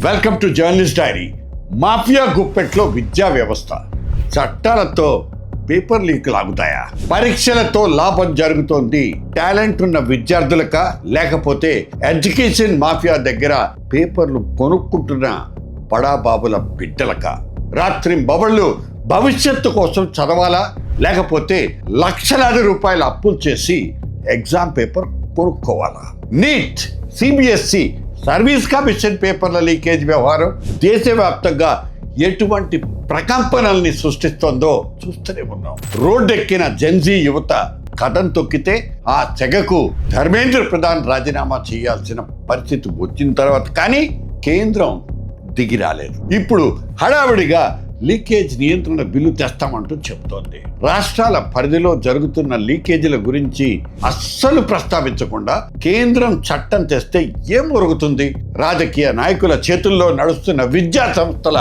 Welcome to journalist dairy. Mafia గుప్పెట్లో విద్యా వ్యవస్థ. చట్టాలతో పేపర్ లీకులు ఆగుతాయా? పరీక్షలతో లాభం జరుగుతోంది టాలెంట్ ఉన్న విద్యార్థులక, లేకపోతే ఎడ్యుకేషన్ మాఫియా దగ్గర పేపర్లు కొనుక్కుంటున్న బడాబాబుల బిడ్డలక? రాత్రి బబళ్ళు భవిష్యత్తు కోసం చదవాలా, లేకపోతే లక్షలాది రూపాయల అప్పులు చేసి ఎగ్జామ్ పేపర్ కొనుక్కోవాలా? నీట్, సిబిఎస్ఈ, సర్వీస్ కమిషన్ పేపర్ల లీకేజ్ వ్యవహారం దేశవ్యాప్తంగా ఎటువంటి ప్రకంపనల్ని సృష్టిస్తోందో చూస్తూనే ఉన్నాం. రోడ్డెక్కిన జెన్జీ యువత కథం తొక్కితే ఆ తెగకు ధర్మేంద్ర ప్రధాన్ రాజీనామా చేయాల్సిన పరిస్థితి వచ్చిన తర్వాత కానీ కేంద్రం దిగి రాలేదు. ఇప్పుడు హడావిడిగా లీకేజ్ నియంత్రణ బిల్లు తెస్తామంటూ చెబుతోంది. రాష్ట్రాల పరిధిలో జరుగుతున్న లీకేజీల గురించి అస్సలు ప్రస్తావించకుండా కేంద్రం చట్టం తెస్తే ఏం ఒరుగుతుంది? రాజకీయ నాయకుల చేతుల్లో నడుస్తున్న విద్యా సంస్థల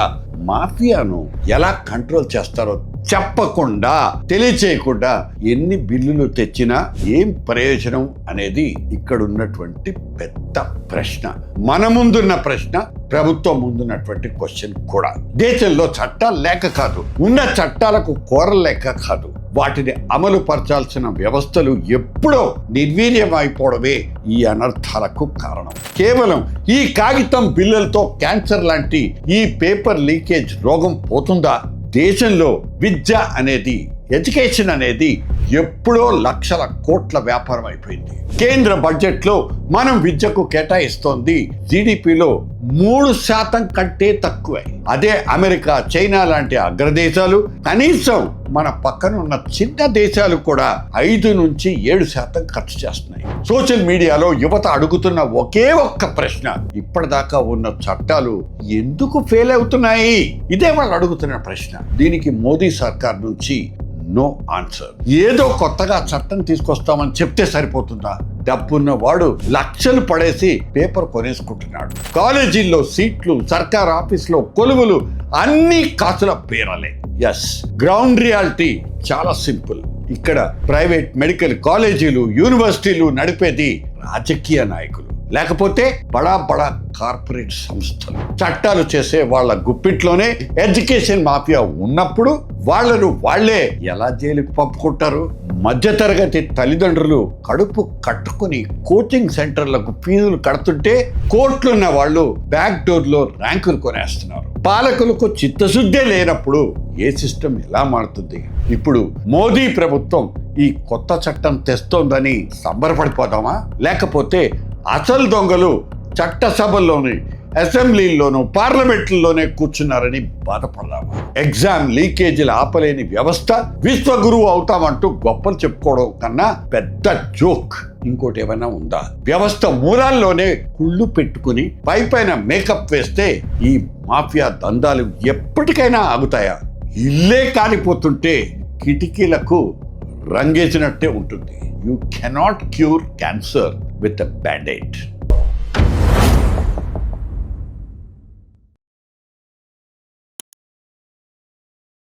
మాఫియాను ఎలా కంట్రోల్ చేస్తారో చెప్పకుండా, తెలియచేయకుండా ఎన్ని బిల్లులు తెచ్చినా ఏం ప్రయోజనం అనేది ఇక్కడ ఉన్నటువంటి పెద్ద ప్రశ్న. మన ముందున్న ప్రశ్న, ప్రభుత్వం ముందున్నటువంటి క్వశ్చన్ కూడా. దేశంలో చట్టాలు లేక కాదు, ఉన్న చట్టాలకు కోరలు లేక కాదు, వాటిని అమలు పరచాల్సిన వ్యవస్థలు ఎప్పుడో నిర్వీర్యమైపోవడమే ఈ అనర్థాలకు కారణం. కేవలం ఈ కాగితం బిల్లులతో క్యాన్సర్ లాంటి ఈ పేపర్ లీకేజ్ రోగం పోతుందా? దేశంలో విద్య అనేది, ఎడ్యుకేషన్ అనేది ఎప్పుడో లక్షల కోట్ల వ్యాపారం అయిపోయింది. కేంద్ర బడ్జెట్లో మనం విద్యకు కేటాయిస్తోంది జీడిపిలో 3% కంటే తక్కువే. అదే అమెరికా, చైనా లాంటి అగ్రదేశాలు, కనీసం మన పక్కన ఉన్న చిన్న దేశాలు కూడా 5 నుంచి 7% ఖర్చు చేస్తున్నాయి. సోషల్ మీడియాలో యువత అడుగుతున్న ఒకే ఒక్క ప్రశ్న, ఇప్పటిదాకా ఉన్న చట్టాలు ఎందుకు ఫెయిల్ అవుతున్నాయి? ఇదే వాళ్ళు అడుగుతున్న ప్రశ్న. దీనికి మోదీ సర్కార్ నుంచి నో ఆన్సర్. ఏదో కొత్తగా చట్టం తీసుకొస్తామని చెప్తే సరిపోతుందా? డబ్బున్న వాడు లక్షలు పడేసి పేపర్ కొనేసుకుంటున్నాడు. కాలేజీల్లో సీట్లు, సర్కార్ ఆఫీసులో కొలువులు అన్ని కాసుల పేరలే. ఎస్, గ్రౌండ్ రియాలిటీ చాలా సింపుల్. ఇక్కడ ప్రైవేట్ మెడికల్ కాలేజీలు, యూనివర్సిటీలు నడిపేది రాజకీయ నాయకులు, లేకపోతే బడా బడా కార్పొరేట్ సంస్థలు. చట్టాలు చేసే వాళ్ళ గుప్పిట్లోనే ఎడ్యుకేషన్ మాఫియా ఉన్నప్పుడు వాళ్లను వాళ్లే ఎలా జైలుకు పంపుకుంటారు? మధ్యతరగతి తల్లిదండ్రులు కడుపు కట్టుకుని కోచింగ్ సెంటర్లకు ఫీజులు కడుతుంటే కోట్లున్న వాళ్ళు బ్యాక్ డోర్లో ర్యాంకులు కొనేస్తున్నారు. పాలకులకు చిత్తశుద్ధే లేనప్పుడు ఏ సిస్టమ్ ఎలా మారుతుంది? ఇప్పుడు మోదీ ప్రభుత్వం ఈ కొత్త చట్టం తెస్తోందని సంబరపడిపోదామా, లేకపోతే అసలు దొంగలు చట్టసభల్లోని, అసెంబ్లీల్లోనూ, పార్లమెంట్లలోనే కూర్చున్నారని బాధపడదామా? ఎగ్జామ్ లీకేజీలు ఆపలేని వ్యవస్థ, విశ్వగురువు అవుతామంటూ గొప్పలు చెప్పుకోవడం కన్నా పెద్ద జోక్ ఇంకోటి ఏమైనా ఉందా? వ్యవస్థ మూలాల్లోనే కుళ్ళు పెట్టుకుని పైపైన మేకప్ వేస్తే ఈ మాఫియా దందాలు ఎప్పటికైనా ఆగుతాయా? ఇల్లే కాలిపోతుంటే కిటికీలకు రంగేసినట్టే ఉంటుంది. You cannot cure cancer with a band-aid.